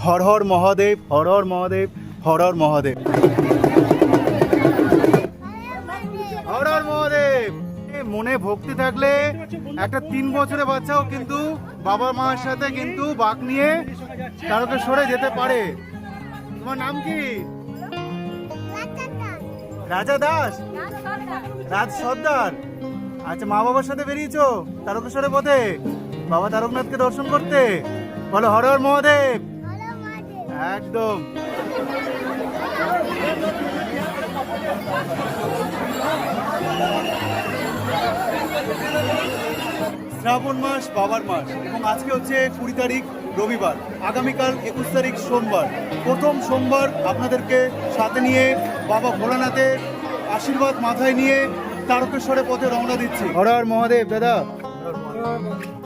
হর হর মহাদেব, হর হর মহাদেব, হর হর মহাদেব, হর হর মহাদেব। মনে ভক্তি থাকলে একটা 3 বছরের বাচ্চাও কিন্তু বাবা মার সাথে কিন্তু বাঁক নিয়ে তারকেশ্বরে যেতে পারে। তোমার নাম কি? রাজা দাস, রাজ সর্দার। আচ্ছা, মা বাবার সাথে বেরিয়েছো তারকেশ্বরের পথে বাবা তারকনাথকে দর্শন করতে? বলো হর হর মহাদেব। একদম। শ্রাবণ মাস বাবার মাস এবং আজকে হচ্ছে 20 তারিখ রবিবার, আগামীকাল 21 তারিখ সোমবার। প্রথম সোমবার আপনাদেরকে সাথে নিয়ে বাবা ভোলানাথের আশীর্বাদ মাথায় নিয়ে তারকেশ্বরের পথে রওনা দিচ্ছি। হর হর মহাদেব। দাদা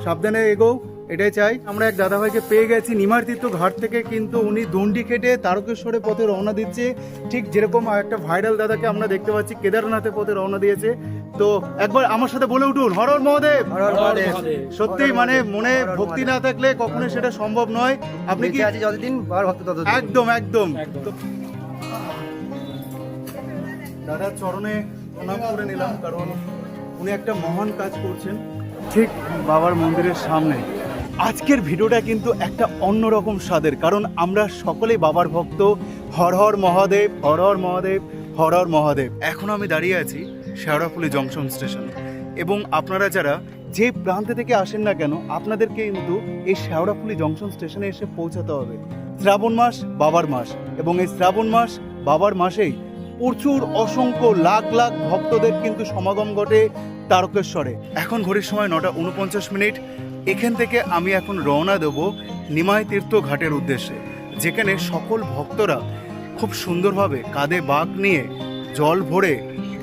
সাবধানে এগো, এটাই চাই। আমরা এক দাদা ভাইকে পেয়ে গেছি নিমার তীর্থ ঘাট থেকে, কিন্তু উনি দণ্ডি কেটে তারকেশ্বরের পথে রওনা দিচ্ছে। ঠিক যেরকম একটা ভাইরাল দাদাকে আমরা দেখতে পাচ্ছি কেদারনাথের পথে রওনা দিয়েছে। তো একবার আমার সাথে বলে উঠুন হর হর মহাদেব। সত্যি মানে মনে ভক্তি না থাকলে কখনোই সেটা সম্ভব নয়। আপনি কি যতদিন ভক্ত ততদিন। একদম একদম। দাদার চরণে প্রণাম করে নিলাম, কারণ উনি একটা মহান কাজ করছেন ঠিক বাবার মন্দিরের সামনে। আজকের ভিডিওটা কিন্তু একটা অন্যরকম স্বাদের, কারণ আমরা সকলেই বাবার ভক্ত। হর হর মহাদেব, হর হর মহাদেব, হর হর মহাদেব। এখন আমি দাঁড়িয়ে আছি শেওড়াফুলি জংশন স্টেশন, এবং আপনারা যারা যে প্রান্তে থেকে আসেন না কেন আপনাদেরকে কিন্তু এই শেওড়াফুলি জংশন স্টেশনে এসে পৌঁছাতে হবে। শ্রাবণ মাস বাবার মাস, এবং এই শ্রাবণ মাস বাবার মাসেই প্রচুর অসংখ্য লাখ লাখ ভক্তদের কিন্তু সমাগম ঘটে তারকেশ্বরে। এখন ঘড়ির সময় 9:49। এখান থেকে আমি এখন রওনা দেব নিমাই তীর্থ ঘাটের উদ্দেশ্যে, যেখানে সকল ভক্তরা খুব সুন্দরভাবে কাঁধে বাঁক নিয়ে জল ভরে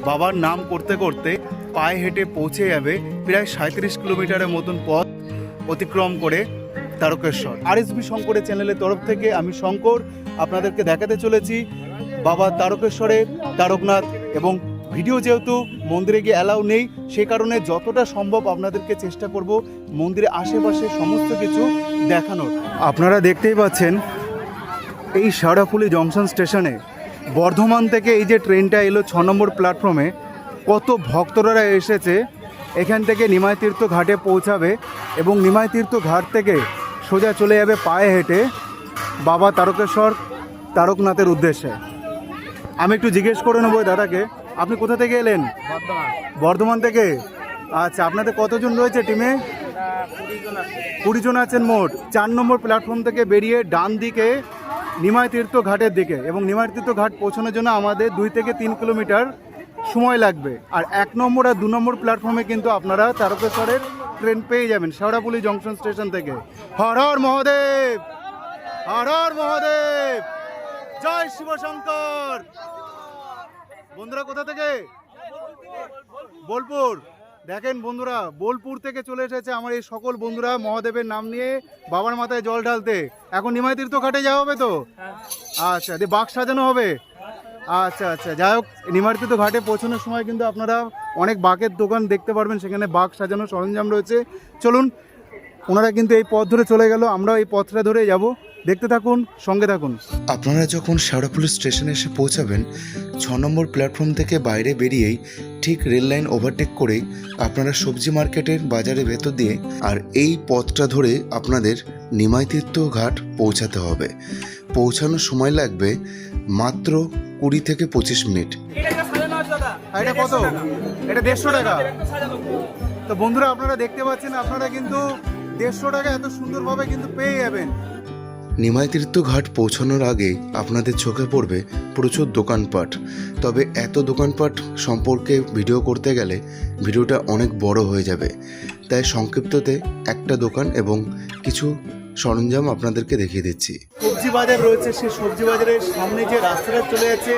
বাবার নাম করতে করতে পায়ে হেঁটে পৌঁছে যাবে প্রায় 37 কিলোমিটারের মতন পথ অতিক্রম করে তারকেশ্বর। আরএসবি শঙ্করের চ্যানেলের তরফ থেকে আমি শঙ্কর আপনাদেরকে দেখাতে চলেছি বাবা তারকেশ্বরের তারকনাথ। এবং ভিডিও যেহেতু মন্দিরে গিয়ে অ্যালাউ নেই, সে কারণে যতটা সম্ভব আপনাদেরকে চেষ্টা করব মন্দিরের আশেপাশে সমস্ত কিছু দেখানোর। আপনারা দেখতেই পাচ্ছেন এই শেওড়াফুলি জংশন স্টেশনে বর্ধমান থেকে এই যে ট্রেনটা এলো 6 নম্বর প্ল্যাটফর্মে, কত ভক্তরা এসেছে এখান থেকে নিমাই তীর্থ ঘাটে পৌঁছাবে, এবং নিমাই তীর্থ ঘাট থেকে সোজা চলে যাবে পায়ে হেঁটে বাবা তারকেশ্বর তারকনাথের উদ্দেশ্যে। আমি একটু জিজ্ঞেস করে নেবো দাদাকে, আপনি কোথা থেকে এলেন? বর্ধমান থেকে। আচ্ছা, আপনাদের কতজন রয়েছে টিমে? 20 জন আছেন মোট। 4 নম্বর প্ল্যাটফর্ম থেকে বেরিয়ে ডান দিকে নিমাই তীর্থ ঘাটের দিকে, এবং নিমাই তীর্থ ঘাট পৌঁছানোর জন্য আমাদের 2 থেকে 3 কিলোমিটার সময় লাগবে। আর 1 নম্বর আর 2 নম্বর প্ল্যাটফর্মে কিন্তু আপনারা তারকেশ্বরের ট্রেন পেয়ে যাবেন শেওড়াফুলি জংশন স্টেশন থেকে। হর হর মহাদেব, হর হর মহাদেব, জয় শিব শঙ্কর। বন্ধুরা কোথা থেকে? বোলপুর। দেখেন বন্ধুরা, বোলপুর থেকে চলে এসেছে আমার এই সকল বন্ধুরা মহাদেবের নাম নিয়ে বাবার মাথায় জল ঢালতে। এখন নিমাই তীর্থ ঘাটে যাওয়া হবে তো? আচ্ছা, দিয়ে বাঁক সাজানো হবে। আচ্ছা আচ্ছা, যাই হোক, নিমাই তীর্থ ঘাটে পৌঁছানোর সময় কিন্তু আপনারা অনেক বাঁকের দোকান দেখতে পারবেন, সেখানে বাঁক সাজানোর সরঞ্জাম রয়েছে। চলুন, ওনারা কিন্তু এই পথ ধরে চলে গেল, আমরা এই পথটা ধরে যাব। দেখতে থাকুন, সঙ্গে থাকুন। আপনারা যখন শেওড়াফুলি স্টেশনে এসে পৌঁছাবেন, 6 নম্বর প্ল্যাটফর্ম থেকে বাইরে বেরিয়েই ঠিক রেল লাইন ওভারটেক করেই আপনারা সবজি মার্কেটের বাজারের ভেতর দিয়ে আর এই পথটা ধরে আপনাদের নিমাই তীর্থ ঘাট পৌঁছাতে হবে। পৌঁছানোর সময় লাগবে মাত্র 20 থেকে 25 মিনিট। এটা কত? এটা 150 টাকা। তো বন্ধুরা আপনারা দেখতে পাচ্ছেন, আপনারা কিন্তু 150 টাকা এত সুন্দরভাবে কিন্তু পেয়ে যাবেন। নিমাই তীর্থ ঘাট পৌঁছানোর আগে আপনাদের চোখে পড়বে প্রচুর দোকানপাট। তবে এত দোকানপাট সম্পর্কে ভিডিও করতে গেলে ভিডিওটা অনেক বড় হয়ে যাবে, তাই সংক্ষিপ্ততে একটা দোকান এবং কিছু সরঞ্জাম আপনাদেরকে দেখিয়ে দিচ্ছি। সবজি বাজার রয়েছে, সেই সবজি বাজারের সামনে যে রাস্তাটা চলে যাচ্ছে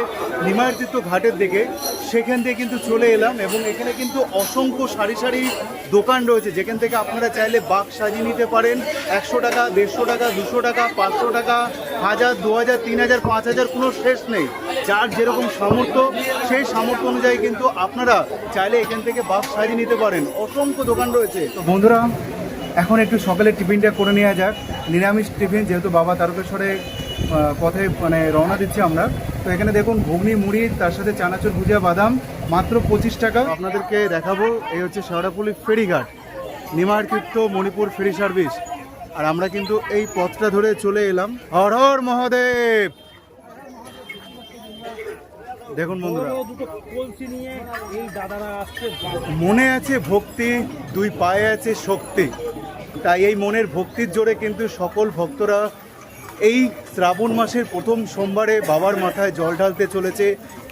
নিমাই তীর্থ ঘাটের দিকে, সেখান থেকে কিন্তু চলে এলাম, এবং এখানে কিন্তু অসংখ্য সারি সারি দোকান রয়েছে, যেখান থেকে আপনারা চাইলে বাঁক সাজিয়ে নিতে পারেন। 100 টাকা, 150 টাকা, 200 টাকা, 500 টাকা, 1000, 2000, 3000, 5000 কোনো শেষ নেই। যার যেরকম সামর্থ্য সেই সামর্থ্য অনুযায়ী কিন্তু আপনারা চাইলে এখান থেকে বাঁক সাজিয়ে নিতে পারেন। অসংখ্য দোকান রয়েছে। তো বন্ধুরা এখন একটু সকালে টিফিনটা করে নেওয়া যাক, নিরামিষ টিফিন, যেহেতু বাবা তারকেশ্বরে পথে মানে রওনা দিচ্ছি আমরা। তো এখানে দেখুন ঘুগনি মুড়ি, তার সাথে চানাচুর ভুজিয়া বাদাম, মাত্র 25 টাকা। আপনাদেরকে দেখাবো এই হচ্ছে শেওড়াফুলি ফেরিঘাট, নিমার তীর্থ মণিপুর ফেরি সার্ভিস। আর আমরা কিন্তু এই পথটা ধরে চলে এলাম। হর হর মহাদেব। দেখুন বন্ধুরা, মনে আছে ভক্তি, দুই পায়ে আছে শক্তি। তাই এই মনের ভক্তির জোরে কিন্তু সকল ভক্তরা এই শ্রাবণ মাসের প্রথম সোমবারে বাবার মাথায় জল ঢালতে চলেছে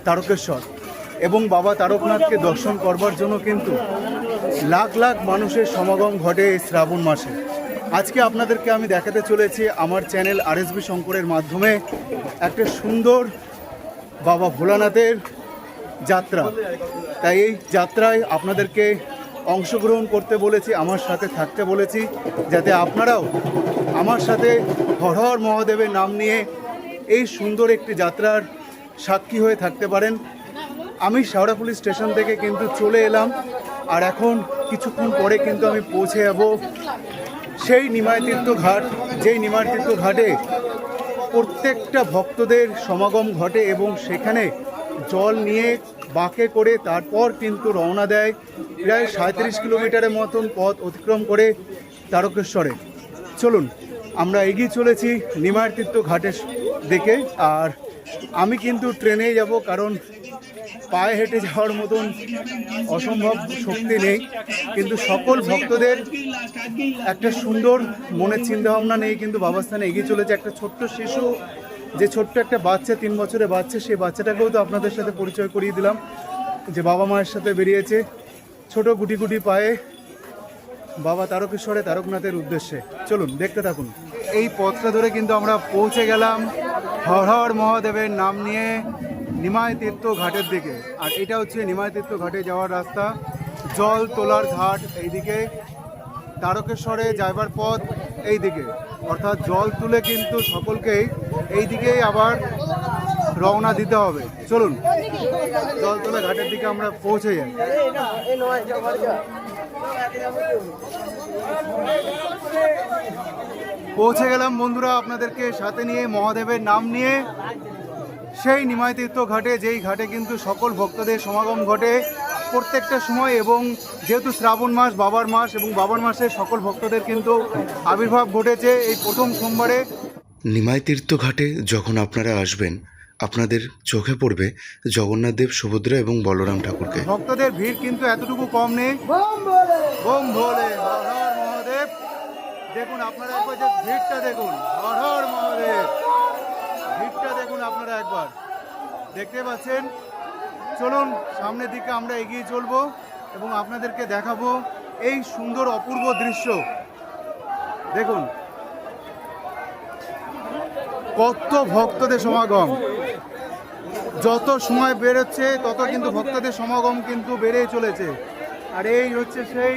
তারকেশ্বর, এবং বাবা তারকনাথকে দর্শন করবার জন্য কিন্তু লাখ লাখ মানুষের সমাগম ঘটে এই শ্রাবণ মাসে। আজকে আপনাদেরকে আমি দেখাতে চলেছি আমার চ্যানেল RSB শঙ্করের মাধ্যমে একটা সুন্দর বাবা ভোলানাথের যাত্রা। তাই এই যাত্রায় আপনাদেরকে অংশগ্রহণ করতে বলেছি, আমার সাথে থাকতে বলেছি, যাতে আপনারাও আমার সাথে হর হর মহাদেবের নাম নিয়ে এই সুন্দর একটি যাত্রার সাক্ষী হয়ে থাকতে পারেন। আমি শেওড়াফুলি স্টেশন থেকে কিন্তু চলে এলাম, আর এখন কিছুক্ষণ পরে কিন্তু আমি পৌঁছে যাব সেই নিমাই তীর্থ ঘাট, যেই নিমাই তীর্থ ঘাটে প্রত্যেকটা ভক্তদের সমাগম ঘটে, এবং সেখানে জল নিয়ে বাঁকে করে তারপর কিন্তু রওনা দেয় প্রায় 37 কিলোমিটারের মতন পথ অতিক্রম করে তারকেশ্বরে। চলুন আমরা এগিয়ে চলেছি নিমাই তীর্থ ঘাটের দিকে। আর আমি কিন্তু ট্রেনেই যাব, কারণ পায়ে হেঁটে যাওয়ার মতন অসম্ভব শক্তি নেই। কিন্তু সকল ভক্তদের একটা সুন্দর মনের চিন্তাভাবনা নিয়ে কিন্তু বাবাস্থানে এগিয়ে চলেছে। একটা ছোট্ট শিশু, যে ছোট্ট একটা বাচ্চা, 3 বছরের বাচ্চা, সেই বাচ্চাটাকেও তো আপনাদের সাথে পরিচয় করিয়ে দিলাম, যে বাবা মায়ের সাথে বেরিয়েছে ছোট গুটি গুটি পায়ে বাবা তারকেশ্বরে তারকনাথের উদ্দেশ্যে। চলুন দেখতে থাকুন। এই পথটা ধরে কিন্তু আমরা পৌঁছে গেলাম হর হর মহাদেবের নাম নিয়ে নিমাই তীর্থ ঘাটের দিকে। আর এটা হচ্ছে নিমাই তীর্থ ঘাটে যাওয়ার রাস্তা, জল তোলার ঘাট এইদিকে, তারকেশ্বরে যাইবার পথ এই দিকে। অর্থাৎ জল তুলে কিন্তু সকলকেই এই দিকেই আবার রওনা দিতে হবে। চলুন জল তোলা ঘাটের দিকে আমরা পৌঁছে যাই। পৌঁছে গেলাম বন্ধুরা, আপনাদেরকে সাথে নিয়ে মহাদেবের নাম নিয়ে সেই নিমাই তীর্থ ঘাটে, যেই ঘাটে কিন্তু সকল ভক্তদের সমাগম ঘটে প্রত্যেকটা সময়। এবং যেহেতু শ্রাবণ মাস, বাবার মাস, এবং বাবার মাসে সকল ভক্তদের কিন্তু আবির্ভাব ঘটেছে এই প্রথম সোমবারে। নিমাই তীর্থ ঘাটে যখন আপনারা আসবেন, আপনাদের চোখে পড়বে জগন্নাথ দেব, সুভদ্রা এবং বলরাম ঠাকুরকে। ভক্তদের ভিড় কিন্তু এতটুকু কম নেই। বোম ভোলে, হর হর মহাদেব। দেখুন আপনারা একবার যে ভিড়টা দেখুন, হর হর মহাদেব, ভিড়টা দেখুন আপনারা একবার, দেখতে পাচ্ছেন। চলুন সামনের দিকে আমরা এগিয়ে চলবো এবং আপনাদেরকে দেখাবো এই সুন্দর অপূর্ব দৃশ্য। দেখুন কত ভক্তদের সমাগম, যত সময় বেরোচ্ছে তত কিন্তু ভক্তদের সমাগম কিন্তু বেড়েই চলেছে। আর এই হচ্ছে সেই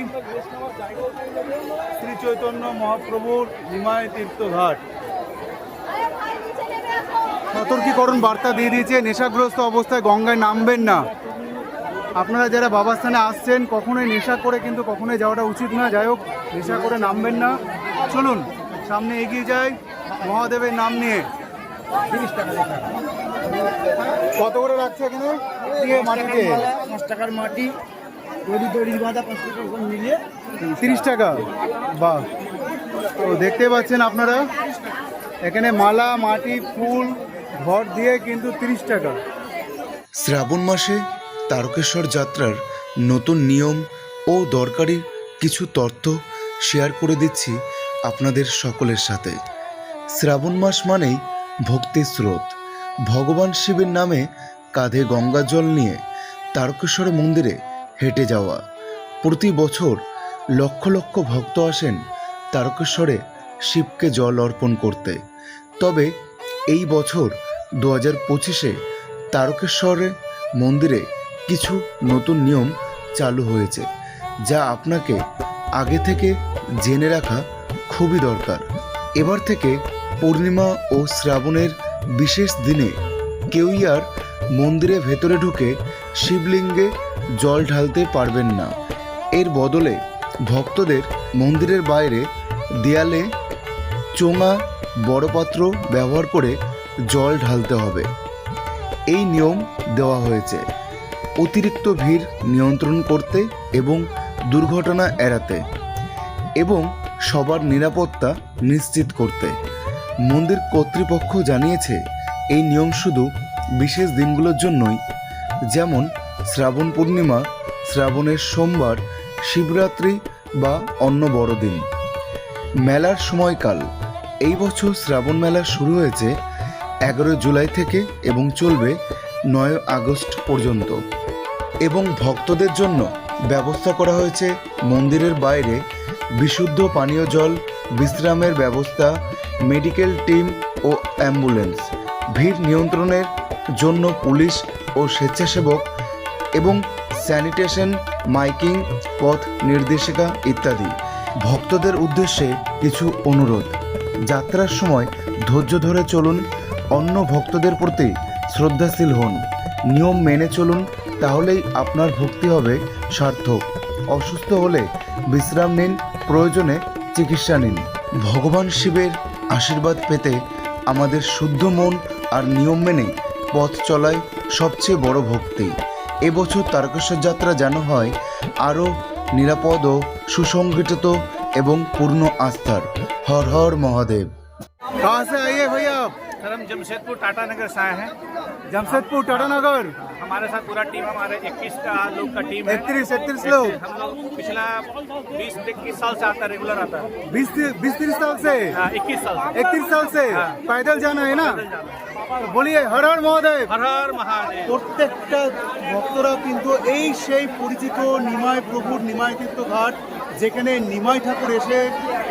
শ্রী চৈতন্য মহাপ্রভুর নিমাই তীর্থ ঘাট। সতর্কীকরণ বার্তা দিয়ে দিয়েছে, নেশাগ্রস্ত অবস্থায় গঙ্গায় নামবেন না। আপনারা যারা বাবাস্থানে আসছেন, কখনোই নেশা করে কিন্তু কখনোই যাওয়াটা উচিত না। যাই হোক, নেশা করে নামবেন না। চলুন সামনে এগিয়ে যাই মহাদেবের নাম নিয়ে। 30 টাকা কত করে রাখছে এখানে মাটিতে? 5 টাকার মাটি, দড়ি বাঁধা 5 টাকা মিলিয়ে 30 টাকা। বাহ, তো দেখতে পাচ্ছেন আপনারা এখানে মালা, মাটি, ফুল, ঘর দিয়ে কিন্তু 30 টাকা। শ্রাবণ মাসে তারকেশ্বর যাত্রার নতুন নিয়ম ও দরকারি কিছু তথ্য শেয়ার করে দিচ্ছি আপনাদের সকলের সাথে। শ্রাবণ মাস মানেই ভক্তির স্রোত। ভগবান শিবের নামে কাঁধে গঙ্গা জল নিয়ে তারকেশ্বর মন্দিরে হেঁটে যাওয়া। প্রতি বছর লক্ষ লক্ষ ভক্ত আসেন তারকেশ্বরে শিবকে জল অর্পণ করতে। তবে এই বছর 2025-এ তারকেশ্বরে মন্দিরে কিছু নতুন নিয়ম চালু হয়েছে, যা আপনাকে আগে থেকে জেনে রাখা খুবই দরকার। এবার থেকে পূর্ণিমা ও শ্রাবণের বিশেষ দিনে কেউই আর মন্দিরে ভেতরে ঢুকে শিবলিঙ্গে জল ঢালতে পারবেন না। এর বদলে ভক্তদের মন্দিরের বাইরে দেয়ালে চোঙা বড় পাত্র ব্যবহার করে জল ঢালতে হবে। এই নিয়ম দেওয়া হয়েছে অতিরিক্ত ভিড় নিয়ন্ত্রণ করতে এবং দুর্ঘটনা এড়াতে এবং সবার নিরাপত্তা নিশ্চিত করতে। মন্দির কর্তৃপক্ষ জানিয়েছে এই নিয়ম শুধু বিশেষ দিনগুলোর জন্যই, যেমন শ্রাবণ পূর্ণিমা, শ্রাবণের সোমবার, শিবরাত্রি বা অন্য বড়দিন। মেলার সময়কাল এই বছর শ্রাবণ মেলা শুরু হয়েছে 11 জুলাই থেকে এবং চলবে 9 আগস্ট পর্যন্ত এবং ভক্তদের জন্য ব্যবস্থা করা হয়েছে মন্দিরের বাইরে বিশুদ্ধ পানীয় জল, বিশ্রামের ব্যবস্থা, মেডিকেল টিম ও অ্যাম্বুলেন্স, ভিড় নিয়ন্ত্রণের জন্য পুলিশ ও স্বেচ্ছাসেবক এবং স্যানিটেশন, মাইকিং, পথ নির্দেশিকা ইত্যাদি। ভক্তদের উদ্দেশ্যে কিছু অনুরোধ: যাত্রার সময় ধৈর্য ধরে চলুন, অন্য ভক্তদের প্রতি শ্রদ্ধাশীল হন, নিয়ম মেনে চলুন, তাহলেই আপনার ভক্তি হবে সার্থক। অসুস্থ হলে বিশ্রাম নিন, প্রয়োজনে চিকিৎসা নিন। ভগবান শিবের আশীর্বাদ পেতে আমাদের শুদ্ধ মন আর নিয়ম মেনে পথ চলাই সবচেয়ে বড় ভক্তি। এবছর তারকেশ্বর যাত্রা যেন হয় আরও নিরাপদ ও সুসংগঠিত এবং পূর্ণ আস্থার। হর হর মহাদেব। कहाँ से आइए भैया आप? सर हम जमशेदपुर टाटा नगर से आए हैं। जमशेदपुर टाटानगर। हमारे साथ पूरा टीम, हमारे 21 का लोग का टीम है। 31 लोग। हम लोग पिछला 20-21 साल से आता है, रेगुलर आता है। 20-30 साल से? हाँ, 21 साल से। 31 साल से हाँ। पैदल जाना है ना? তো বলিয়ে হর হর মহাদেব। हर हर महादेव। প্রত্যেকটা ভক্তরা কিন্তু এই সেই পরিচিত নিমাই প্রভুর নিমাই তীর্থ ঘাট, যেখানে নিমাই ঠাকুর এসে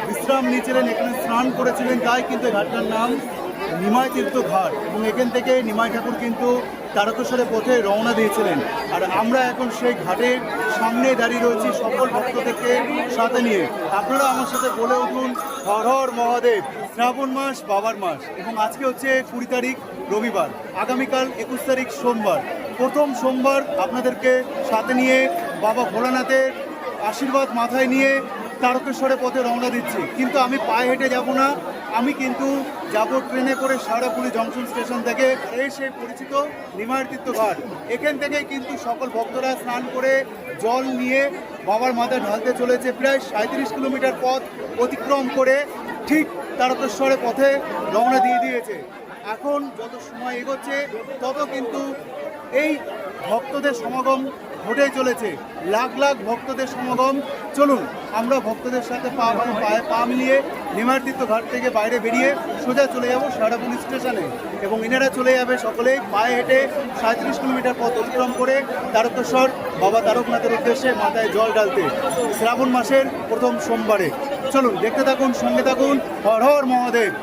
বিশ্রাম নিয়েছিলেন, এখানে স্নান করেছিলেন, তাই কিন্তু এই ঘাটটার নাম নিমাই তীর্থ ঘাট। এবং এখান থেকে নিমাই ঠাকুর কিন্তু তারকেশ্বরের পথে রওনা দিয়েছিলেন। আর আমরা এখন সেই ঘাটের সামনে দাঁড়িয়ে রয়েছি সকল ভক্তদেরকে সাথে নিয়ে। আপনারা আমার সাথে বলে উঠুন হর হর মহাদেব। শ্রাবণ মাস বাবার মাস এবং আজকে হচ্ছে 20 তারিখ রবিবার, আগামীকাল 21 তারিখ সোমবার। প্রথম সোমবার আপনাদেরকে সাথে নিয়ে বাবা ভোলানাথের আশীর্বাদ মাথায় নিয়ে তারকেশ্বরের পথে রওনা দিচ্ছি। কিন্তু আমি পায়ে হেঁটে যাব না, আমি কিন্তু যাব ট্রেনে করে শেওড়াফুলি জংশন স্টেশন থেকে। এই সেই পরিচিত নিমাই তীর্থ ঘাট, এখান থেকেই কিন্তু সকল ভক্তরা স্নান করে জল নিয়ে বাবার মাথায় ঢালতে চলেছে। প্রায় 37 কিলোমিটার পথ অতিক্রম করে ঠিক তারকেশ্বরের পথে রওনা দিয়ে দিয়েছে। এখন যত সময় এগোচ্ছে তত কিন্তু এই ভক্তদের সমাগম ঘটেই চলেছে, লাখ লাখ ভক্তদের সমাগম। চলুন আমরা ভক্তদের সাথে পায়ে পা মিলিয়ে নিমাই তীর্থ ঘাট থেকে বাইরে বেরিয়ে সোজা চলে যাব শেওড়াফুলি স্টেশনে এবং এনারা চলে যাবে সকলেই পায়ে হেঁটে 37 কিলোমিটার পথ অতিক্রম করে তারকেশ্বর বাবা তারকনাথের উদ্দেশ্যে মাথায় জল ঢালতে শ্রাবণ মাসের প্রথম সোমবারে। চলুন দেখতে থাকুন, সঙ্গে থাকুন। হর হর মহাদেব।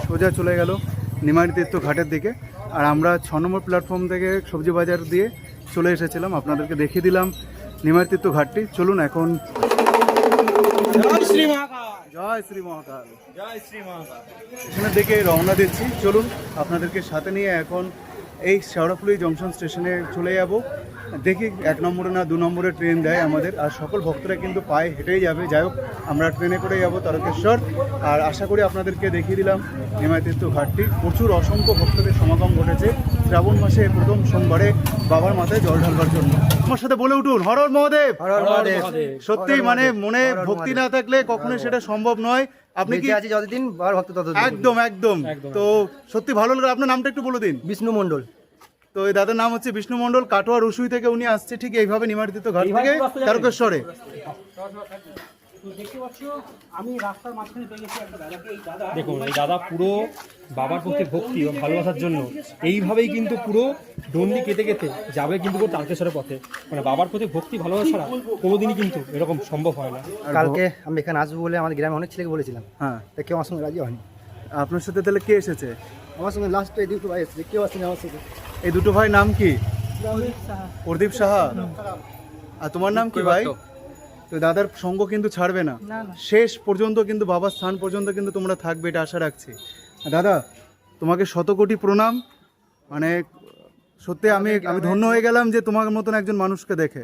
সোজা চলে গেল নিমাই তীর্থ ঘাটের দিকে। আর আমরা 6 নম্বর প্ল্যাটফর্ম থেকে সবজি বাজার দিয়ে চলে এসেছিলাম, আপনাদেরকে দেখিয়ে দিলাম নিমাই তীর্থ ঘাটটি। চলুন এখন জয় শ্রী মহাকাল স্টেশনের দিকে রওনা দিচ্ছি। চলুন আপনাদেরকে সাথে নিয়ে এখন এই শেওড়াফুলি জংশন স্টেশনে চলে যাব। দেখি 1 নম্বরে না 2 নম্বরে ট্রেন দেয় আমাদের। আর সকল ভক্তরা কিন্তু পায়ে হেঁটেই যাবে। যাই হোক, আমরা ট্রেনে করে যাব তারকেশ্বর। আর আশা করি আপনাদেরকে দেখিয়ে দিলাম নিমাই তীর্থ ঘাটটি। প্রচুর অসংখ্য ভক্তদের সমাগম ঘটেছে শ্রাবণ মাসে প্রথম সোমবারে বাবার মাথায় জল ঢালবার জন্য। আমার সাথে বলে উঠুন হর হর মহাদেব। সত্যি মানে মনে ভক্তি না থাকলে কখনোই সেটা সম্ভব নয়। আপনি কি আছি যতদিন বাবার ভক্ত ততদিন। একদম একদম। তো সত্যি ভালো লাগলো। আপনার নামটা একটু বলে দিন। বিষ্ণু মণ্ডল। তো এই দাদার নাম হচ্ছে বিষ্ণু মণ্ডল। কাটোয়া রসুই থেকে উনি আসছে ঠিক এইভাবে নিমাই তীর্থ ঘাট থেকে তারকেশ্বরে। দেখুন এই দাদা পুরো বাবার প্রতি ভক্তি ও ভালোবাসার জন্য এইভাবেই কিন্তু পুরো ডন্ডি কেটে কেটে যাবে কিন্তু তারকেশ্বরের পথে। মানে বাবার প্রতি ভক্তি ভালোবাসা ছাড়া কোনোদিনই কিন্তু এরকম সম্ভব হয় না। কালকে আমি এখানে আসবো বলে আমাদের গ্রামে অনেক ছেলেকে বলেছিলাম, হ্যাঁ, তা কেউ আমার সঙ্গে রাজি হয়নি। আপনার সাথে তাহলে কে এসেছে? আমার সঙ্গে লাস্টে এই দুটো ভাই এসেছে, কেউ আসেনি আমার সাথে। এই দুটো ভাই নাম কি? প্রদীপ সাহা। আর তোমার নাম কি ভাই? তো দাদার সঙ্গ কিন্তু ছাড়বে না, শেষ পর্যন্ত কিন্তু বাবার স্থান পর্যন্ত কিন্তু তোমরা থাকবে, এটা আশা রাখছি। দাদা তোমাকে শত কোটি প্রণাম, মানে সত্যি আমি ধন্য হয়ে গেলাম যে তোমার মতন একজন মানুষকে দেখে।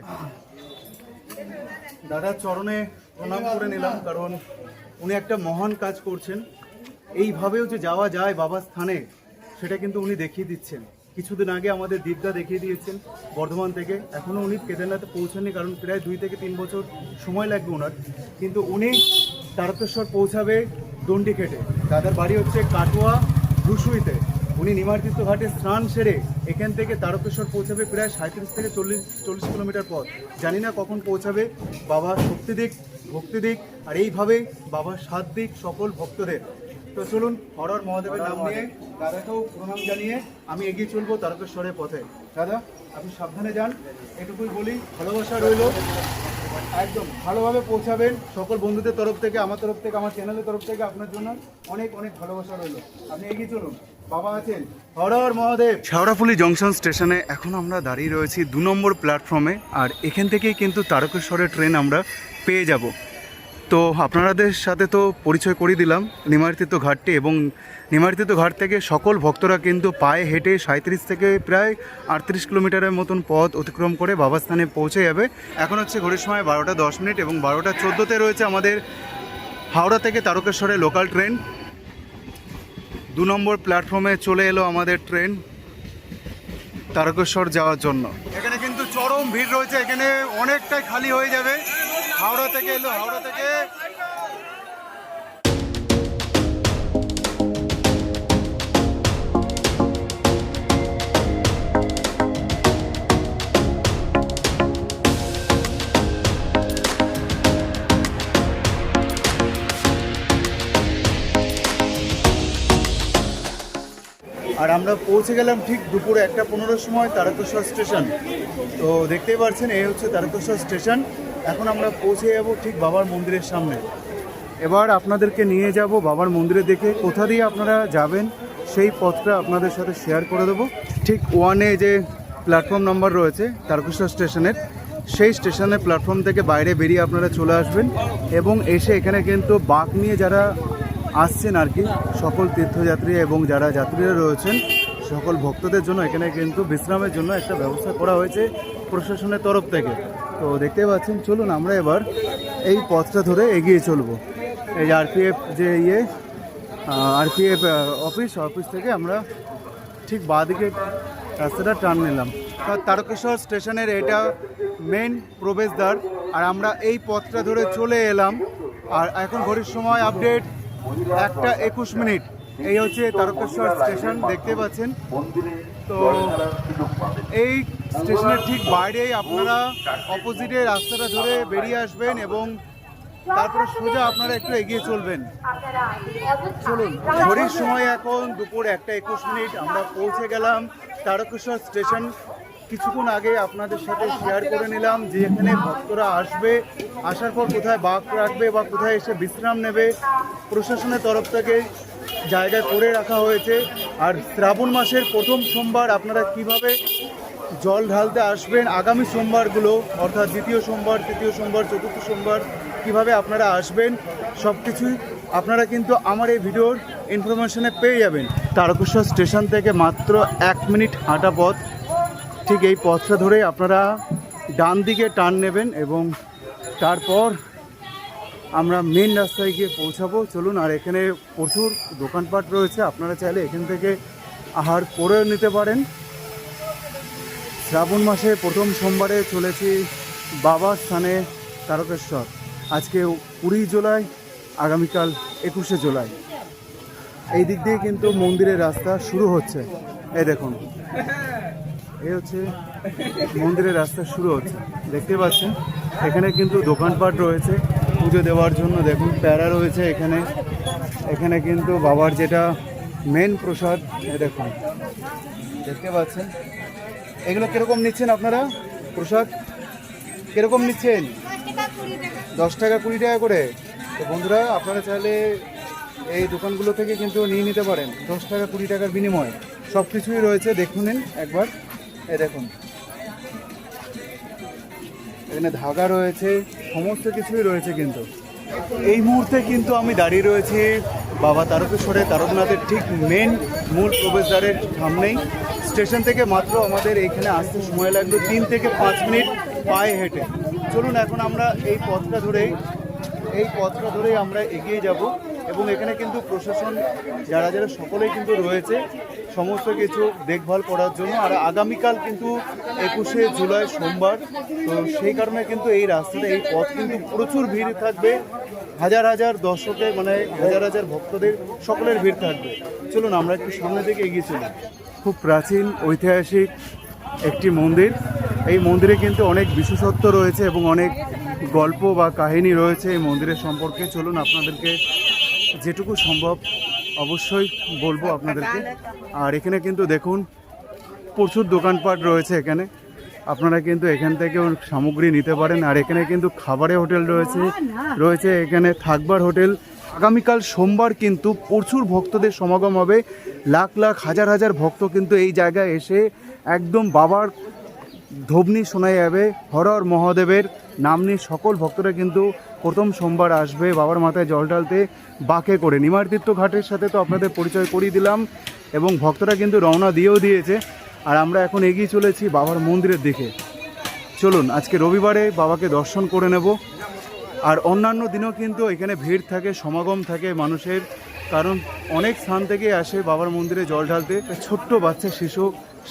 দাদার চরণে প্রণাম করে নিলাম, কারণ উনি একটা মহান কাজ করছেন। এইভাবেও যে যাওয়া যায় বাবার স্থানে, সেটা কিন্তু উনি দেখিয়ে দিচ্ছেন। কিছুদিন আগে আমাদের দীপদা দেখিয়ে দিয়েছেন বর্ধমান থেকে, এখনও উনি কেদারনাথে পৌঁছাননি, কারণ প্রায় 2 থেকে 3 বছর সময় লাগবে ওনার। কিন্তু উনি তারকেশ্বর পৌঁছাবে দণ্ডি কেটে। দাদার বাড়ি হচ্ছে কাটোয়া রুসুইতে। উনি নিমার্তীর্থ ঘাটে স্নান সেরে এখান থেকে তারকেশ্বর পৌঁছাবে প্রায় 37 থেকে 40 কিলোমিটার পথ। জানি না কখন পৌঁছাবে। বাবা শক্তি দিক, ভক্তি দিক, আর এইভাবেই বাবার সাথ দিক সকল ভক্তদের। তো চলুন, হর হর মহাদেবের নাম নিয়ে দাদাকেও প্রণাম জানিয়ে আমি এগিয়ে চলবো তারকেশ্বরের পথে। দাদা আপনি সাবধানে যান, এটুকুই বলি। ভালোবাসা রইল, একদম ভালোভাবে পৌঁছাবেন। সকল বন্ধুদের তরফ থেকে, আমার তরফ থেকে, আমার চ্যানেলের তরফ থেকে আপনার জন্য অনেক অনেক ভালোবাসা রইল। আপনি এগিয়ে চলুন, বাবা আছেন। হর হর মহাদেব। শেওড়াফুলি জংশন স্টেশনে এখন আমরা দাঁড়িয়ে রয়েছি 2 নম্বর প্ল্যাটফর্মে, আর এখান থেকেই কিন্তু তারকেশ্বরের ট্রেন আমরা পেয়ে যাব। তো আপনাদের সাথে তো পরিচয় করিয়ে দিলাম নিমার্তীর্থ ঘাটটি, এবং নিমার্তীর্থ ঘাট থেকে সকল ভক্তরা কিন্তু পায়ে হেঁটে 37 থেকে প্রায় 38 কিলোমিটারের মতন পথ অতিক্রম করে বাবার স্থানে পৌঁছে যাবে। এখন হচ্ছে ঘড়ির সময় 12টা 10 মিনিট, এবং 12টা 14তে রয়েছে আমাদের হাওড়া থেকে তারকেশ্বরের লোকাল ট্রেন। 2 নম্বর প্ল্যাটফর্মে চলে এলো আমাদের ট্রেন তারকেশ্বর যাওয়ার জন্য। এখানে কিন্তু চরম ভিড় রয়েছে, এখানে অনেকটাই খালি হয়ে যাবে। হাওড়া থেকে এলো, হাওড়া থেকে আর আমরা পৌঁছে গেলাম ঠিক দুপুরে 1:15 সময় তারকেশ্বর স্টেশন। তো দেখতেই পাচ্ছেন এই হচ্ছে তারকেশ্বর স্টেশন। এখন আমরা পৌঁছে যাব ঠিক বাবার মন্দিরের সামনে। এবার আপনাদেরকে নিয়ে যাব বাবার মন্দিরে, দেখে কোথা দিয়ে আপনারা যাবেন সেই পথটা আপনাদের সাথে শেয়ার করে দেবো। ঠিক 1-এ যে প্ল্যাটফর্ম নাম্বার রয়েছে তারকেশ্বর স্টেশনের, সেই স্টেশনের প্ল্যাটফর্ম থেকে বাইরে বেরিয়ে আপনারা চলে আসবেন, এবং এসে এখানে কিন্তু বাঁক নিয়ে যারা আসছেন আর কি, সকল তীর্থযাত্রী এবং যারা যাত্রীরা রয়েছেন সকল ভক্তদের জন্য এখানে কিন্তু বিশ্রামের জন্য একটা ব্যবস্থা করা হয়েছে প্রশাসনের তরফ থেকে। তো দেখতে পাচ্ছেন, চলুন আমরা এবার এই পথটা ধরে এগিয়ে চলবো। এই যে আরপিএফ যে আরপিএফ অফিস থেকে আমরা ঠিক বাঁদিকে রাস্তাটা টার্ন নিলাম। তারকেশ্বর স্টেশনের এটা মেন প্রবেশদ্বার, আর আমরা এই পথটা ধরে চলে এলাম। আর এখন ঘড়ির সময় আপডেট 1:21 মিনিট। এই হচ্ছে তারকেশ্বর স্টেশন, দেখতে পাচ্ছেন। তো এই স্টেশনের ঠিক বাইরেই আপনারা অপোজিটে রাস্তাটা ধরে বেরিয়ে আসবেন, এবং তারপরে সোজা আপনারা একটু এগিয়ে চলবেন। চলুন, ঘড়ির সময় এখন দুপুর 1:21 মিনিট। আমরা পৌঁছে গেলাম তারকেশ্বর স্টেশন। কিছুক্ষণ আগে আপনাদের সাথে শেয়ার করে নিলাম যে এখানে ভক্তরা আসবে, আসার পর কোথায় বাঁক রাখবে বা কোথায় এসে বিশ্রাম নেবে, প্রশাসনের তরফ থেকে জায়গায় করে রাখা হয়েছে। আর শ্রাবণ মাসের প্রথম সোমবার আপনারা কিভাবে জল ঢালতে আসবেন, আগামী সোমবারগুলো অর্থাৎ দ্বিতীয় সোমবার, তৃতীয় সোমবার, চতুর্থ সোমবার কিভাবে আপনারা আসবেন, সব কিছুই আপনারা কিন্তু আমার এই ভিডিওর ইনফরমেশনে পেয়ে যাবেন। তারকেশ্বর স্টেশন থেকে মাত্র 1 মিনিট হাঁটা পথ। ঠিক এই পথটা ধরে আপনারা ডান দিকে টার্ন নেবেন, এবং তারপর আমরা মেন রাস্তায় গিয়ে পৌঁছাবো। চলুন, আর এখানে প্রচুর দোকানপাট রয়েছে, আপনারা চাইলে এখান থেকে আহার করেও নিতে পারেন। শ্রাবণ মাসে প্রথম সোমবারে চলেছি বাবার স্থানে তারকেশ্বর। আজকে 20 জুলাই, আগামীকাল 21শে জুলাই। এই দিক দিয়ে কিন্তু মন্দিরের রাস্তা শুরু হচ্ছে। এই দেখুন, এই হচ্ছে মন্দিরের রাস্তা শুরু হচ্ছে, দেখতে পাচ্ছেন। এখানে কিন্তু দোকানপাট রয়েছে পুজো দেওয়ার জন্য। দেখুন প্যারা রয়েছে এখানে। এখানে কিন্তু বাবার যেটা মেন প্রসাদ, দেখুন দেখতে পাচ্ছেন। এগুলো কীরকম নিচ্ছেন আপনারা? প্রসাদ কীরকম নিচ্ছেন? 10 টাকা 20 টাকা করে। তো বন্ধুরা, আপনারা চাইলে এই দোকানগুলো থেকে কিন্তু নিয়ে নিতে পারেন 10 টাকা 20 টাকার বিনিময়ে। সব কিছুই রয়েছে, দেখুন একবার। এই দেখুন এখানে ধাগা রয়েছে, সমস্ত কিছুই রয়েছে। কিন্তু এই মুহূর্তে কিন্তু আমি দাঁড়িয়ে রয়েছি বাবা তারকেশ্বরের তারকনাথের ঠিক মেন মূল প্রবেশদ্বারের সামনেই। স্টেশন থেকে মাত্র আমাদের এখানে আসতে সময় লাগবে 3 থেকে 5 মিনিট পায়ে হেঁটে। চলুন এখন আমরা এই পথটা ধরেই আমরা এগিয়ে যাব। এবং এখানে কিন্তু প্রশাসন যারা সকলেই কিন্তু রয়েছে সমস্ত কিছু দেখভাল করার জন্য। আর আগামীকাল কিন্তু 21শে জুলাই সোমবার, তো সেই কারণে কিন্তু এই রাস্তাটা, এই পথ কিন্তু প্রচুর ভিড় থাকবে। হাজার হাজার দর্শকের মানে হাজার হাজার ভক্তদের সকলের ভিড় থাকবে। চলুন আমরা একটু সামনে দিকে এগিয়ে চলি। খুব প্রাচীন ঐতিহাসিক একটি মন্দির। এই মন্দিরে কিন্তু অনেক বিশেষত্ব রয়েছে এবং অনেক গল্প বা কাহিনী রয়েছে এই মন্দিরের সম্পর্কে। চলুন আপনাদেরকে যেটুকু সম্ভব অবশ্যই বলবো আপনাদেরকে। আর এখানে কিন্তু দেখুন প্রচুর দোকানপাট রয়েছে এখানে, আপনারা কিন্তু এখান থেকেও সামগ্রী নিতে পারেন। আর এখানে কিন্তু খাবারের হোটেল রয়েছে এখানে থাকবার হোটেল। আগামীকাল সোমবার কিন্তু প্রচুর ভক্তদের সমাগম হবে, লাখ লাখ হাজার হাজার ভক্ত কিন্তু এই জায়গায় এসে একদম বাবার ধ্বনি শোনা যাবে, হর হর মহাদেবের নাম নিয়ে সকল ভক্তরা কিন্তু প্রথম সোমবার আসবে বাবার মাথায় জল ঢালতে বাঁকে করে। নিমাইতীর্থ ঘাটের সাথে তো আপনাদের পরিচয় করিয়ে দিলাম এবং ভক্তরা কিন্তু রওনা দিয়েছে। আর আমরা এখন এগিয়ে চলেছি বাবার মন্দিরের দিকে। চলুন আজকে রবিবারে বাবাকে দর্শন করে নেব। আর অন্যান্য দিনও কিন্তু এখানে ভিড় থাকে, সমাগম থাকে মানুষের, কারণ অনেক স্থান থেকে আসে বাবার মন্দিরে জল ঢালতে। ছোট্ট বাচ্চা শিশু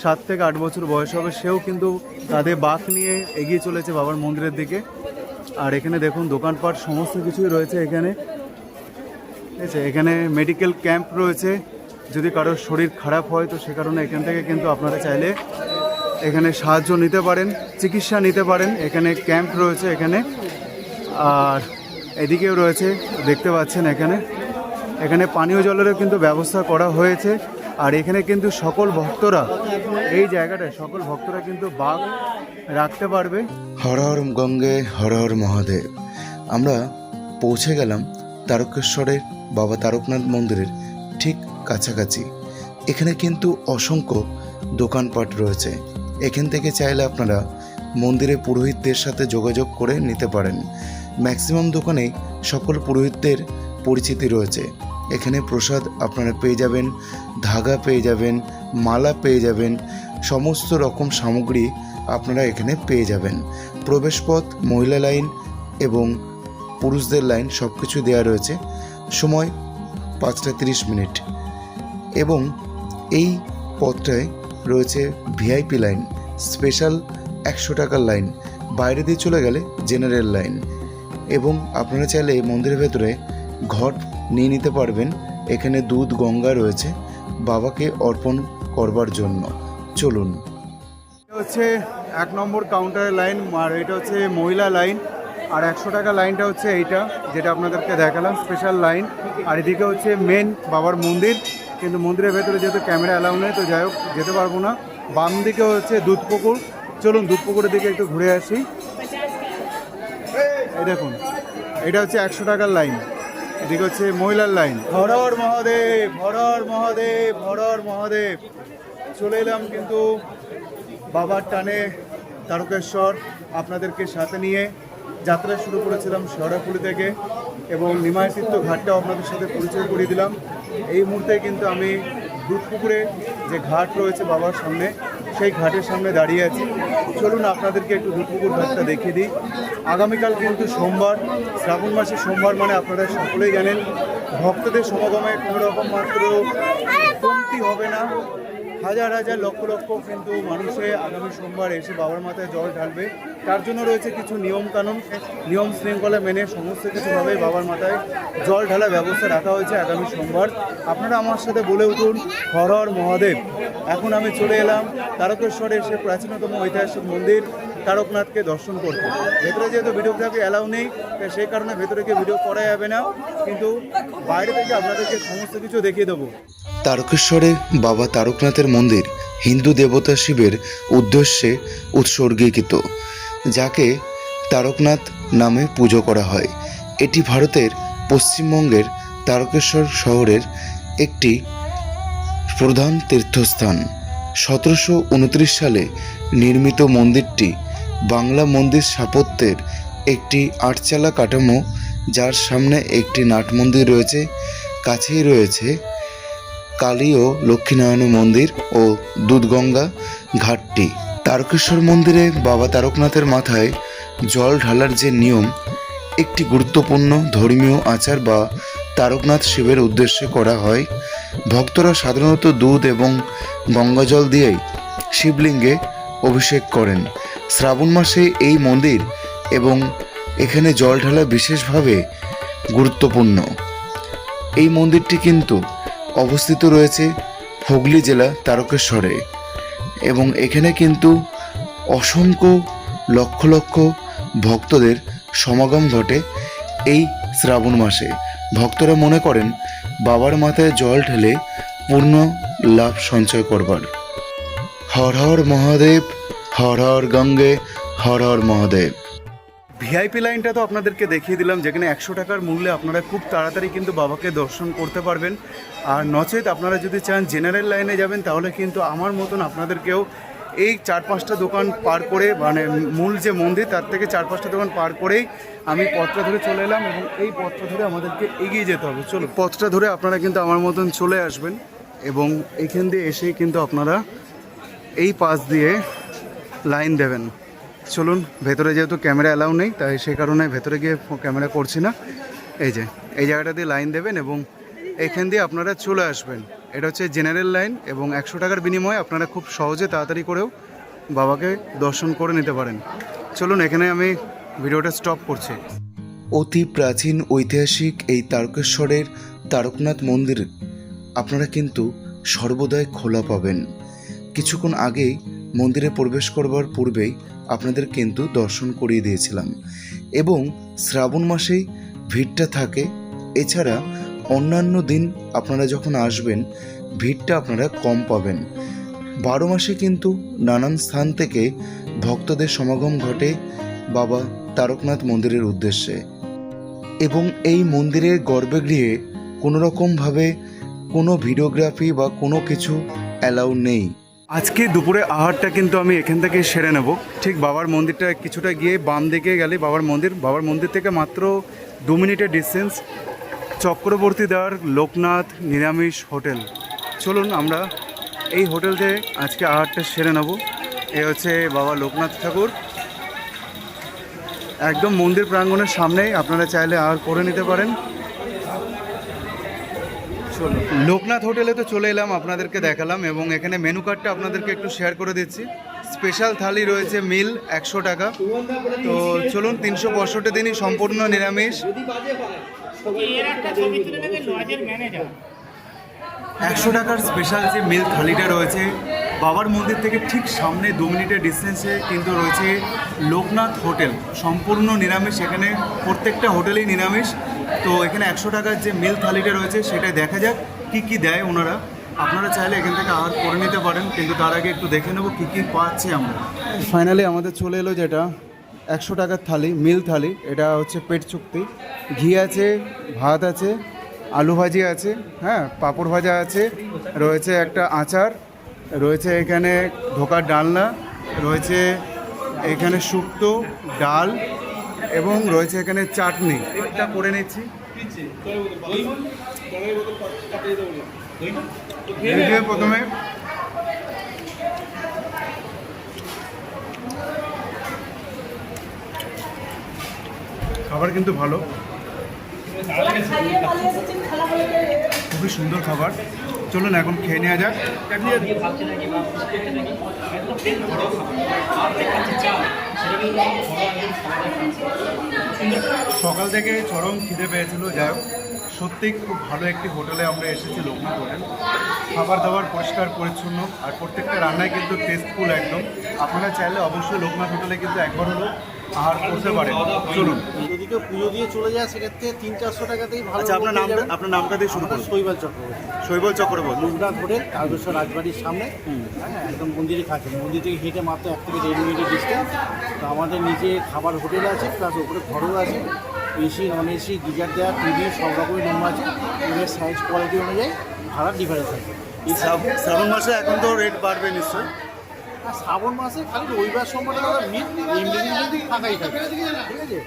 7 থেকে 8 বছর বয়স হবে, সেও কিন্তু তাদের বাঁক নিয়ে এগিয়ে চলেছে বাবার মন্দিরের দিকে। আর এখানে দেখুন দোকানপাট সমস্ত কিছুই রয়েছে এখানে, ঠিক আছে। এখানে মেডিকেল ক্যাম্প রয়েছে, যদি কারোর শরীর খারাপ হয় তো সে কারণে এখান থেকে কিন্তু আপনারা চাইলে এখানে সাহায্য নিতে পারেন, চিকিৎসা নিতে পারেন। এখানে ক্যাম্প রয়েছে এখানে। আর এদিকেও রয়েছে, দেখতে পাচ্ছেন এখানে পানীয় জলেরও কিন্তু ব্যবস্থা করা হয়েছে। আর এখানে কিন্তু সকল ভক্তরা এই জায়গাটায় সকল ভক্তরা কিন্তু বাঁক রাখতে পারবে। হর হর গঙ্গে হর হর মহাদেব। আমরা পৌঁছে গেলাম তারকেশ্বরের বাবা তারকনাথ মন্দিরের ঠিক কাছাকাছি। এখানে কিন্তু অসংখ্য দোকানপাট রয়েছে। এখান থেকে চাইলে আপনারা মন্দিরে পুরোহিতদের সাথে যোগাযোগ করে নিতে পারেন। ম্যাক্সিমাম দোকানেই সকল পুরোহিতদের পরিচিতি রয়েছে। এখানে প্রসাদ আপনারা পেয়ে যাবেন, ধাগা পেয়ে যাবেন, মালা পেয়ে যাবেন, সমস্ত রকম সামগ্রী আপনারা এখানে পেয়ে যাবেন। প্রবেশপথ, মহিলা লাইন এবং পুরুষদের লাইন সব কিছু দেওয়া রয়েছে। সময় 5টা 30 মিনিট। এবং এই পথটায় রয়েছে ভিআইপি লাইন, স্পেশাল 100 টাকার লাইন, বাইরে দিয়ে চলে গেলে জেনারেল লাইন। এবং আপনারা চাইলে এই মন্দিরের ভেতরে ঘট নিয়ে নিতে পারবেন। এখানে দুধ গঙ্গা রয়েছে বাবাকে অর্পণ করবার জন্য। চলুন। এটা হচ্ছে 1 নম্বর কাউন্টারের লাইন, আর এটা হচ্ছে মহিলা লাইন। আর 100 টাকা লাইনটা হচ্ছে এইটা, যেটা আপনাদেরকে দেখালাম স্পেশাল লাইন। আর এদিকে হচ্ছে মেন বাবার মন্দির, কিন্তু মন্দিরের ভেতরে যেহেতু ক্যামেরা অ্যালাউ নেই তো যাই হোক যেতে পারবো না। বাম দিকে হচ্ছে দুধপুকুর। চলুন দুধপুকুরের দিকে একটু ঘুরে আসি। এই দেখুন এটা হচ্ছে 100 টাকার লাইন, এদিকে হচ্ছে মহিলার লাইন। হর হর মহাদেব, হর হর মহাদেব, হর হর মহাদেব। চলে এলাম কিন্তু বাবার টানে তারকেশ্বর। আপনাদেরকে সাথে নিয়ে যাত্রা শুরু করেছিলাম শেওড়াফুলি থেকে এবং নিমাইতীর্থ ঘাটটাও আপনাদের সাথে পরিচয় করিয়ে দিলাম। এই মুহূর্তে কিন্তু আমি দুধপুকুরে যে ঘাট রয়েছে বাবার সামনে, সেই ঘাটের সামনে দাঁড়িয়ে আছি। চলুন আপনাদেরকে একটু দুধপুকুর ঘাটটা দেখিয়ে দিই। আগামীকাল কিন্তু সোমবার, শ্রাবণ মাসের সোমবার, মানে আপনারা সকলেই জানেন ভক্তদের সমাগমে কোনো রকম মাত্র কমতি হবে না। হাজার হাজার লক্ষ লক্ষ কিন্তু মানুষে আগামী সোমবার এসে বাবার মাথায় জল ঢালবে। তার জন্য রয়েছে কিছু নিয়মকানুন, নিয়ম শৃঙ্খলা মেনে সমস্ত কিছুভাবে বাবার মাথায় জল ঢালার ব্যবস্থা রাখা হয়েছে আগামী সোমবার। আপনারা আমার সাথে বলে উঠুন হর হর মহাদেব। এখন আমি চলে এলাম তারকেশ্বরে এসে প্রাচীনতম ঐতিহাসিক মন্দির তারকনাথকে দর্শন করতে। ভেতরে যেহেতু ভিডিওগ্রাফি অ্যালাউ নেই, তাই সেই কারণে ভেতরে গিয়ে ভিডিও করা যাবে না, কিন্তু বাইরে থেকে আপনাদেরকে সমস্ত কিছু দেখিয়ে দেবো। তারকেশ্বরে বাবা তারকনাথের মন্দির হিন্দু দেবতা শিবের উদ্দেশ্যে উৎসর্গীকৃত, যাকে তারকনাথ নামে পুজো করা হয়। এটি ভারতের পশ্চিমবঙ্গের তারকেশ্বর শহরের একটি প্রধান তীর্থস্থান। 1729 সালে নির্মিত মন্দিরটি বাংলা মন্দির স্থাপত্যের একটি আটচালা কাঠামো, যার সামনে একটি নাট মন্দির রয়েছে, কাছেই রয়েছে কালী ও লক্ষ্মীনারায়ণ মন্দির ও দুধগঙ্গা ঘাটটি। তারকেশ্বর মন্দিরে বাবা তারকনাথের মাথায় জল ঢালার যে নিয়ম, একটি গুরুত্বপূর্ণ ধর্মীয় আচার বা তারকনাথ শিবের উদ্দেশ্যে করা হয়। ভক্তরা সাধারণত দুধ এবং গঙ্গাজল দিয়েই শিবলিঙ্গে অভিষেক করেন। শ্রাবণ মাসে এই মন্দির এবং এখানে জল ঢালা বিশেষভাবে গুরুত্বপূর্ণ। এই মন্দিরটি কিন্তু অবস্থিত রয়েছে হুগলি জেলা তারকেশ্বরে এবং এখানে কিন্তু অসংখ্য লক্ষ লক্ষ ভক্তদের সমাগম ঘটে এই শ্রাবণ মাসে। ভক্তরা মনে করেন বাবার মাথায় জল ঢেলে পূর্ণ লাভ সঞ্চয় করবার। হর হর মহাদেব, হর হর গঙ্গে, হর হর মহাদেব। ভিআইপি লাইনটা তো আপনাদেরকে দেখিয়ে দিলাম, যেখানে 100 টাকার মূল্যে আপনারা খুব তাড়াতাড়ি কিন্তু বাবাকে দর্শন করতে পারবেন। আর নচেত আপনারা যদি চান জেনারেল লাইনে যাবেন, তাহলে কিন্তু আমার মতন আপনাদেরকেও এই 4-5টা দোকান পার করে, মানে মূল যে মন্দির তার থেকে 4-5টা দোকান পার করেই আমি পথটা ধরে চলে এলাম এবং এই পথটা ধরে আমাদেরকে এগিয়ে যেতে হবে। চলো, পথটা ধরে আপনারা কিন্তু আমার মতন চলে আসবেন এবং এইখান দিয়ে এসেই কিন্তু আপনারা এই পাশ দিয়ে লাইন দেবেন। চলুন, ভেতরে যেহেতু ক্যামেরা অ্যালাউ নেই, তাই সেই কারণে ভেতরে গিয়ে ক্যামেরা করছি না। এই জায়গাটা দিয়ে লাইন দেবেন এবং এখান দিয়ে আপনারা চলে আসবেন। এটা হচ্ছে জেনারেল লাইন এবং 100 টাকার বিনিময়ে আপনারা খুব সহজে তাড়াতাড়ি করেও বাবাকে দর্শন করে নিতে পারেন। চলুন, এখানে আমি ভিডিওটা স্টপ করছি। অতি প্রাচীন ঐতিহাসিক এই তারকেশ্বরের তারকনাথ মন্দির আপনারা কিন্তু সর্বদাই খোলা পাবেন। কিছুক্ষণ আগেই মন্দিরে প্রবেশ করবার পূর্বেই আপনাদের কিন্তু দর্শন করিয়ে দিয়েছিলাম এবং শ্রাবণ মাসেই ভিড়টা থাকে। এছাড়া অন্যান্য দিন আপনারা যখন আসবেন ভিড়টা আপনারা কম পাবেন। 12 মাসে কিন্তু নানান স্থান থেকে ভক্তদের সমাগম ঘটে বাবা তারকনাথ মন্দিরের উদ্দেশ্যে এবং এই মন্দিরের গর্ভগৃহে কোনো রকমভাবে কোনো ভিডিওগ্রাফি বা কোনো কিছু অ্যালাউ নেই। আজকে দুপুরে আহারটা কিন্তু আমি এখান থেকে সেরে নেব। ঠিক বাবার মন্দিরটা কিছুটা গিয়ে বাম দিকে গেলে বাবার মন্দির থেকে মাত্র 2 মিনিটের ডিস্টেন্স, চক্রবর্তী দ্বার লোকনাথ নিরামিষ হোটেল। চলুন, আমরা এই হোটেলতে আজকে আহারটা সেরে নেব। এ হচ্ছে বাবা লোকনাথ ঠাকুর, একদম মন্দির প্রাঙ্গণের সামনেই। আপনারা চাইলে আহার করে নিতে পারেন। চলো, লোকনাথ হোটেলে তো চলে এলাম, আপনাদেরকে দেখালাম এবং এখানে মেনু কার্ডটা আপনাদেরকে একটু শেয়ার করে দিচ্ছি। স্পেশাল থালি রয়েছে মিল 100 টাকা। তো চলুন, 365 দিনই সম্পূর্ণ নিরামিষ। 100 টাকার স্পেশাল যে মিল থালিটা রয়েছে, বাবার মন্দির থেকে ঠিক সামনে 2 মিনিটের ডিস্টেন্সে কিন্তু রয়েছে লোকনাথ হোটেল, সম্পূর্ণ নিরামিষ। এখানে প্রত্যেকটা হোটেলেই নিরামিষ। তো এখানে 100 টাকার যে মিল থালিটা রয়েছে সেটাই দেখা যাক কি কি দেয় ওনারা। আপনারা চাইলে এখান থেকে আহার করে নিতে পারেন, কিন্তু তার আগে একটু দেখে নেব কী কী পাচ্ছি আমরা। ফাইনালি আমাদের চলে এলো যেটা 100 টাকার থালি, মিল থালি। এটা হচ্ছে পেট চুক্তি। ঘি আছে, ভাত আছে, আলু ভাজি আছে, হ্যাঁ, পাঁপড় ভাজা আছে, রয়েছে একটা আচার, রয়েছে এখানে ধোকার ডালনা, রয়েছে এখানে শুক্তো ডাল এবং রয়েছে এখানে চাটনি। এটা করে নিচ্ছি। প্রথমে খাবার কিন্তু ভালো, খুবই সুন্দর খাবার। চলুন এখন খেয়ে নেওয়া যাক। সকাল থেকে চরম খিদে পেয়েছিল, যাই হোক সত্যিই খুব ভালো একটি হোটেলে আমরা এসেছি, লোকনাথ হোটেল। খাবার দাবার পরিষ্কার পরিচ্ছন্ন আর প্রত্যেকটা রান্নায় কিন্তু টেস্টফুল একদম। আপনারা চাইলে অবশ্যই লোকনাথ হোটেলে কিন্তু একবার হলো আহার করতে পারেন। চলুন, যদি কেউ পুজো দিয়ে চলে যায় সেক্ষেত্রে 300-400 টাকাতেই ভালো। আচ্ছা, আপনার নামটা দিয়ে শুরু করুন। শৈবাল চক্রবর্তী, শৈবাল চক্রবর্তী, লোকনাথ হোটেল, তারকেশ্বর রাজবাড়ির সামনে, হ্যাঁ, একদম মন্দিরের কাছে। মন্দির থেকে হেঁটে মাত্র 1 থেকে 1.5 মিনিটের ডিস্টেন্স। তো আমাদের নিচে খাবার হোটেল আছে, প্লাস ওপরে ঘরও আছে। এসি নন এসি গিজার দেওয়া টিভি সব রকমের রুম আছে, রুমের সাইজ কোয়ালিটি অনুযায়ী ভাড়া ডিফারেন্স আছে। শ্রাবণ মাসে এখন তো রেট বাড়বে নিশ্চয়ই। আর শ্রাবণ মাসে খালি রবিবার সোমবারে দাদা মিট, এমনি কিন্তু ফাঁকাই থাকে, ঠিক আছে।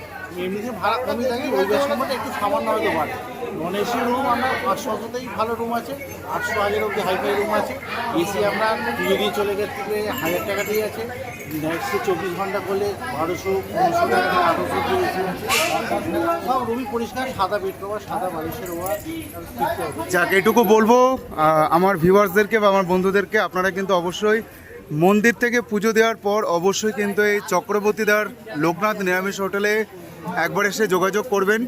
এমনিতে ভাড়া কমই থাকে, রবিবার সোমবারে একটু সামান্য হয়তো বাড়ে। নন এসি রুম আমরা 500তেই ভালো রুম আছে, 800 অব্দি হাইফাই রুম আছে। এসি আমরা পুজো দিয়ে চলে গেছে থেকে 1000 টাকাতেই আছে। নেক্সটে 24 ঘন্টা করলে 1200, 1500 টাকা থেকে 800 দিয়ে এসি আছে। সব রুমই পরিষ্কার, সাদা বেড কভার, সাদা বালিশের ওয়ার, যাক এটুকু বলবো আমার ভিউয়ার্সদেরকে বা আমার বন্ধুদেরকে, আপনারা কিন্তু অবশ্যই মন্দির থেকে পুজো দেওয়ার পর অবশ্যই কিন্তু এই চক্রবর্তীদার লোকনাথ নিরামিষ হোটেলে একবার এসে যোগাযোগ করবেন।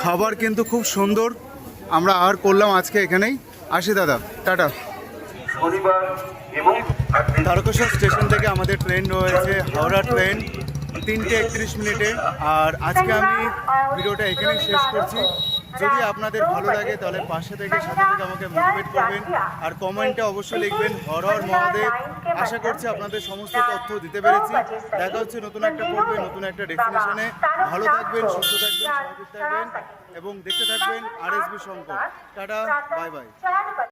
খাবার কিন্তু খুব সুন্দর। আমরা আর করলাম আজকে এখানেই, আসি দাদা, টাটা। তারকেশ্বর স্টেশন থেকে আমাদের ট্রেন রয়েছে হাওড়া ট্রেন 3:31 মিনিটে। আর আজকে আমি ভিডিওটা এখানেই শেষ করছি। যদি আপনাদের ভালো লাগে তাহলে পাশে থেকে সাথে থেকে আমাকে মোটিভেট করবেন আর কমেন্টে অবশ্যই লিখবেন হর হর মহাদেব। আশা করছি আপনাদের সমস্ত তথ্য দিতে পেরেছি। দেখা হচ্ছে নতুন একটা পর্বে, নতুন একটা ডেস্টিনেশনে। ভালো থাকবেন, সুস্থ থাকবেন, স্বাভাবিক থাকবেন এবং দেখতে থাকবেন RSB Shankar. Tata, bye bye.